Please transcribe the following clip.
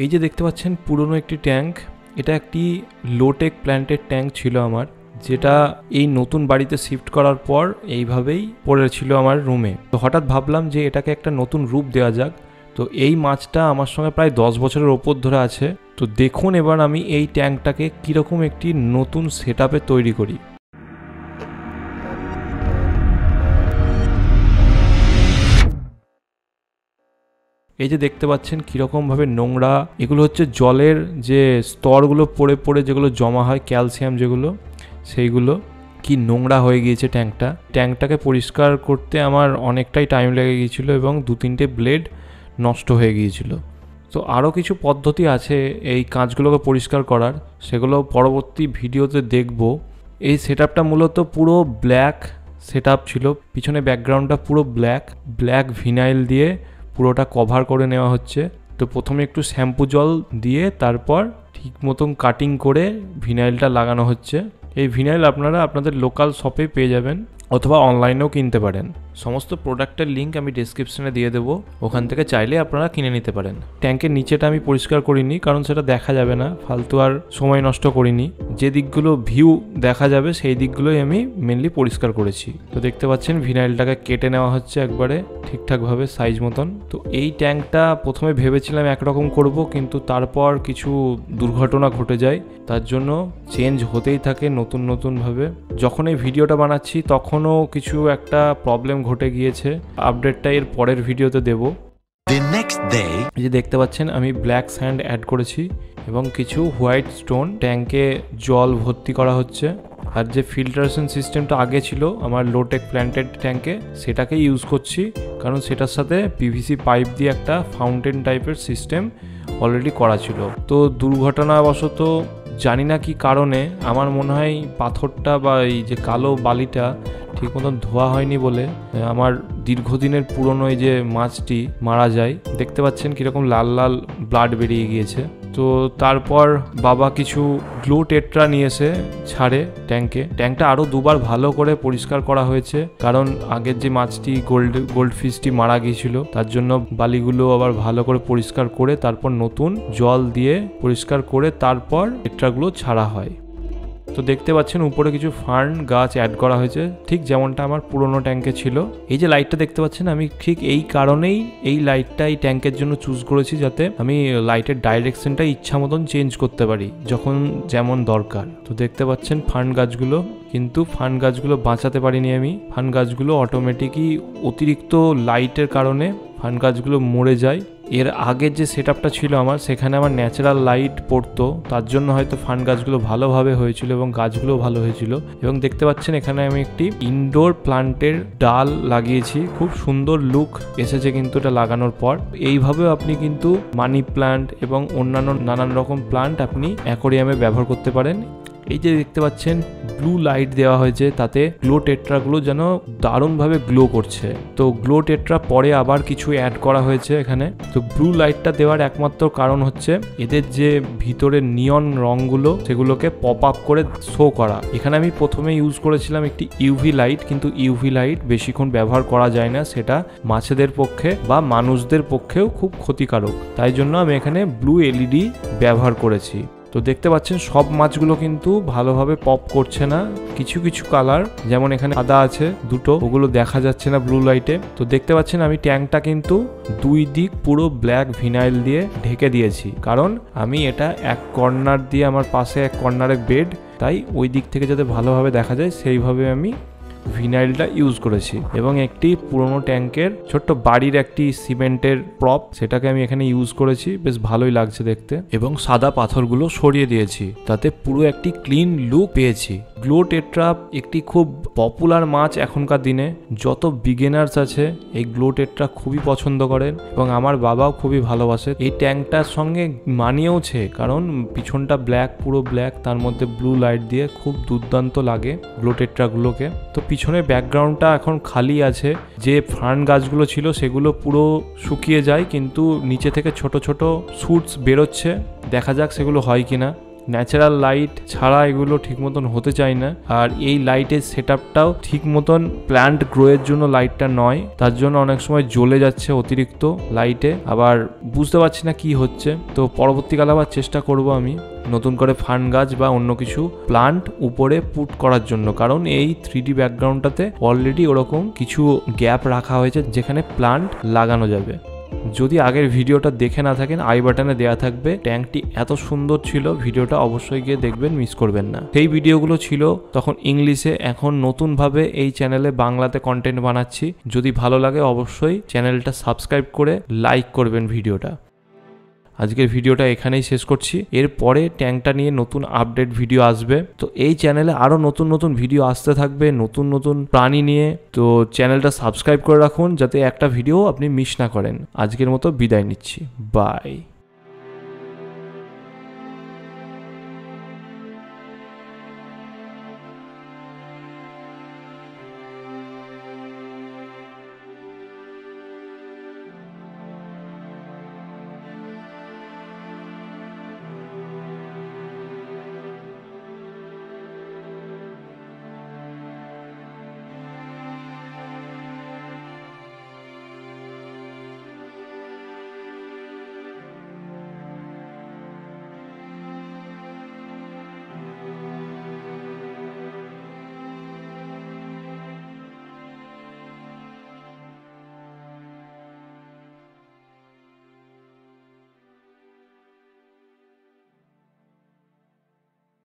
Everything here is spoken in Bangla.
এই যে দেখতে পাচ্ছেন পুরনো একটি ট্যাঙ্ক, এটা একটি লোটেক প্ল্যান্টের ট্যাঙ্ক ছিল আমার, যেটা এই নতুন বাড়িতে শিফট করার পর এইভাবেই পড়েছিল আমার রুমে। তো হঠাৎ ভাবলাম যে এটাকে একটা নতুন রূপ দেওয়া যাক। তো এই মাছটা আমার সঙ্গে প্রায় 10 বছরের ওপর ধরে আছে। তো দেখুন এবার আমি এই ট্যাঙ্কটাকে কীরকম একটি নতুন সেটআপে তৈরি করি। এই যে দেখতে পাচ্ছেন কীরকমভাবে নোংরা, এগুলো হচ্ছে জলের যে স্তরগুলো পড়ে পড়ে যেগুলো জমা হয়, ক্যালসিয়াম যেগুলো, সেইগুলো। কি নোংরা হয়ে গিয়েছে ট্যাঙ্কটাকে পরিষ্কার করতে আমার অনেকটাই টাইম লেগে গিয়েছিলো এবং 2-3টে ব্লেড নষ্ট হয়ে গিয়েছিল। তো আরও কিছু পদ্ধতি আছে এই কাঁচগুলোকে পরিষ্কার করার, সেগুলো পরবর্তী ভিডিওতে দেখব। এই সেটআপটা মূলত পুরো ব্ল্যাক সেটআপ ছিল, পিছনে ব্যাকগ্রাউন্ডটা পুরো ব্ল্যাক ভিনাইল দিয়ে পুরোটা কভার করে নেওয়া হচ্ছে। তো প্রথমে একটু শ্যাম্পু জল দিয়ে তারপর ঠিক মতন কাটিং করে ভিনাইলটা লাগানো হচ্ছে। এই ভিনাইল আপনারা আপনাদের লোকাল শপে পেয়ে যাবেন অথবা অনলাইনেও কিনতে পারেন। সমস্ত প্রোডাক্টের লিঙ্ক আমি ডেসক্রিপশনে দিয়ে দেবো, ওখান থেকে চাইলে আপনারা কিনে নিতে পারেন। ট্যাঙ্কের নিচেটা আমি পরিষ্কার করিনি, কারণ সেটা দেখা যাবে না, ফালতু আর সময় নষ্ট করিনি। যে দিকগুলো ভিউ দেখা যাবে সেই দিকগুলোই আমি মেনলি পরিষ্কার করেছি। তো দেখতে পাচ্ছেন ভিনাইলটাকে কেটে নেওয়া হচ্ছে একবারে ঠিকঠাকভাবে সাইজ মতন। তো এই ট্যাঙ্কটা প্রথমে ভেবেছিলাম একরকম করব, কিন্তু তারপর কিছু দুর্ঘটনা ঘটে যায়, তার জন্য চেঞ্জ হতেই থাকে নতুনভাবে। যখন এই ভিডিওটা বানাচ্ছি তখনও কিছু একটা প্রবলেম ঘটে গিয়েছে, আপডেটটা এর পরের ভিডিওতে দেব। এই যে দেখতে পাচ্ছেন আমি ব্ল্যাক স্যান্ড অ্যাড করেছি এবং কিছু হোয়াইট স্টোন, ট্যাঙ্কে জল ভর্তি করা হচ্ছে। আর যে ফিল্টারেশন সিস্টেমটা আগে ছিল আমার লোটেক প্ল্যান্টেড ট্যাঙ্কে, সেটাকে ইউজ করছি, কারণ সেটার সাথে পিভিসি পাইপ দিয়ে একটা ফাউন্টেন টাইপের সিস্টেম অলরেডি করা ছিল। তো দুর্ঘটনাবশত জানি না কি কারণে আমার মনে হয় পাথরটা বা এই যে কালো বালিটা ঠিক মতন ধোয়া হয়নি বলে আমার দীর্ঘদিনের পুরনো এই যে মাছটি মারা যায়। দেখতে পাচ্ছেন কীরকম লাল লাল ব্লাড বেরিয়ে গিয়েছে। তো তারপর বাবা কিছু গ্লো টেট্রা নিয়ে এসে ছাড়ে ট্যাঙ্কটা আরও 2বার ভালো করে পরিষ্কার করা হয়েছে, কারণ আগের যে মাছটি গোল্ড ফিশটি মারা গিয়েছিল, তার জন্য বালিগুলো আবার ভালো করে পরিষ্কার করে তারপর নতুন জল দিয়ে পরিষ্কার করে তারপর টেট্রাগুলো ছাড়া হয়। তো দেখতে পাচ্ছেন উপরে কিছু ফার্ন গাছ অ্যাড করা হয়েছে, ঠিক যেমনটা আমার পুরনো ট্যাঙ্কে ছিল। এই যে লাইটটা দেখতে পাচ্ছেন, আমি ঠিক এই কারণেই এই লাইটটা এই ট্যাঙ্কের জন্য চুজ করেছি, যাতে আমি লাইটের ডাইরেকশনটা ইচ্ছা মতন চেঞ্জ করতে পারি যখন যেমন দরকার। তো দেখতে পাচ্ছেন ফার্ন গাছগুলো, কিন্তু ফার্ন গাছগুলো বাঁচাতে পারিনি আমি। ফার্ন গাছগুলো অটোমেটিকই অতিরিক্ত লাইটের কারণে ফার্ন গাছগুলো মরে যায়। এর আগের যে সেটআপটা ছিল আমার, সেখানে আমার ন্যাচারাল লাইট পড়তো, তার জন্য হয়তো ফার্ন গাছগুলো ভালোভাবে হয়েছিল এবং গাছগুলো ভালো হয়েছিল। এবং দেখতে পাচ্ছেন এখানে আমি একটি ইনডোর প্লান্টের ডাল লাগিয়েছি, খুব সুন্দর লুক এসেছে কিন্তু এটা লাগানোর পর। এইভাবেও আপনি কিন্তু মানি প্লান্ট এবং অন্যান্য নানান রকম প্লান্ট আপনি অ্যাকোরিয়ামে ব্যবহার করতে পারেন। এই যে দেখতে পাচ্ছেন ব্লু লাইট দেওয়া হয়েছে, তাতে গ্লো টেট্রাগুলো যেন দারুণভাবে গ্লো করছে। তো গ্লো টেট্রা পরে আবার কিছু অ্যাড করা হয়েছে এখানে। তো ব্লু লাইটটা দেওয়ার একমাত্র কারণ হচ্ছে এদের যে ভিতরের নিয়ন রঙগুলো, সেগুলোকে পপ আপ করে শো করা। এখানে আমি প্রথমে ইউজ করেছিলাম একটি ইউভি লাইট, কিন্তু ইউভি লাইট বেশিক্ষণ ব্যবহার করা যায় না, সেটা মাছেদের পক্ষে বা মানুষদের পক্ষেও খুব ক্ষতিকারক। তাই জন্য আমি এখানে ব্লু এলইডি ব্যবহার করেছি। তো দেখতে পাচ্ছেন সব মাছগুলো কিন্তু ভালোভাবে পপ করছে না, কিছু কিছু কালার যেমন এখানে সাদা আছে দুটো, ওগুলো দেখা যাচ্ছে না ব্লু লাইটে। তো দেখতে পাচ্ছেন আমি ট্যাঙ্কটা কিন্তু 2 দিক পুরো ব্ল্যাক ভিনাইল দিয়ে ঢেকে দিয়েছি, কারণ আমি এটা এক কর্নার দিয়ে, আমার পাশে এক কর্নারে বেড, তাই ওই দিক থেকে যাতে ভালোভাবে দেখা যায় সেইভাবে আমি ভিনাইলটা ইউজ করেছি। এবং একটি পুরনো ট্যাঙ্কের ছোট্ট বাড়ির একটি সিমেন্টের প্রপ, সেটাকে আমি এখানে ইউজ করেছি, বেশ ভালোই লাগছে দেখতে। এবং সাদা পাথরগুলো সরিয়ে দিয়েছি, তাতে পুরো একটি ক্লিন লুক পেয়েছি। গ্লো টেট্রা একটি খুব পপুলার মাছ এখনকার দিনে, যত বিগিনার্স আছে এই গ্লো টেট্রা খুবই পছন্দ করেন এবং আমার বাবাও খুবই ভালোবাসে। এই ট্যাঙ্কটার সঙ্গে মানিয়েওছে, কারণ পিছনটা ব্ল্যাক, পুরো ব্ল্যাক, তার মধ্যে ব্লু লাইট দিয়ে খুব দুর্দান্ত লাগে গ্লো টেট্রাগুলোকে। তো পিছনের ব্যাকগ্রাউন্ডটা এখন খালি আছে, যে ফার্ন গাছগুলো ছিল সেগুলো পুরো শুকিয়ে যায়, কিন্তু নিচে থেকে ছোট ছোট শুটস বেরোচ্ছে, দেখা যাক সেগুলো হয় কিনা। ন্যাচারাল লাইট ছাড়া এগুলো ঠিক মতন হতে চায় না। আর এই লাইটের সেটআপটাও ঠিক মতন প্ল্যান্ট গ্রোয়ের জন্য লাইটটা নয়, তার জন্য অনেক সময় জ্বলে যাচ্ছে অতিরিক্ত লাইটে, আবার বুঝতে পারছি না কি হচ্ছে। তো পরবর্তীকালে আবার চেষ্টা করব আমি নতুন করে ফান গাছ বা অন্য কিছু প্লান্ট উপরে পুট করার জন্য, কারণ এই 3D ব্যাকগ্রাউন্ডটাতে অলরেডি ওরকম কিছু গ্যাপ রাখা হয়েছে যেখানে প্লান্ট লাগানো যাবে। যদি আগের ভিডিওটা দেখে না থাকেন আই বাটনে দেওয়া থাকবে। ট্যাঙ্কটি এত সুন্দর ছিল, ভিডিওটা অবশ্যই গিয়ে দেখবেন, মিস করবেন না। সেই ভিডিওগুলো ছিল তখন ইংলিশে, এখন নতুনভাবে এই চ্যানেলে বাংলাতে কন্টেন্ট বানাচ্ছি। যদি ভালো লাগে অবশ্যই চ্যানেলটা সাবস্ক্রাইব করে লাইক করবেন ভিডিওটা। আজকের ভিডিওটা এখানেই শেষ করছি। এরপরে ট্যাঙ্কটা নিয়ে নতুন আপডেট ভিডিও আসবে। তো এই চ্যানেলে আরও নতুন নতুন ভিডিও আসতে থাকবে নতুন নতুন প্রাণী নিয়ে। তো চ্যানেলটা সাবস্ক্রাইব করে রাখুন যাতে একটা ভিডিও আপনি মিস না করেন। আজকের মতো বিদায় নিচ্ছি, বাই।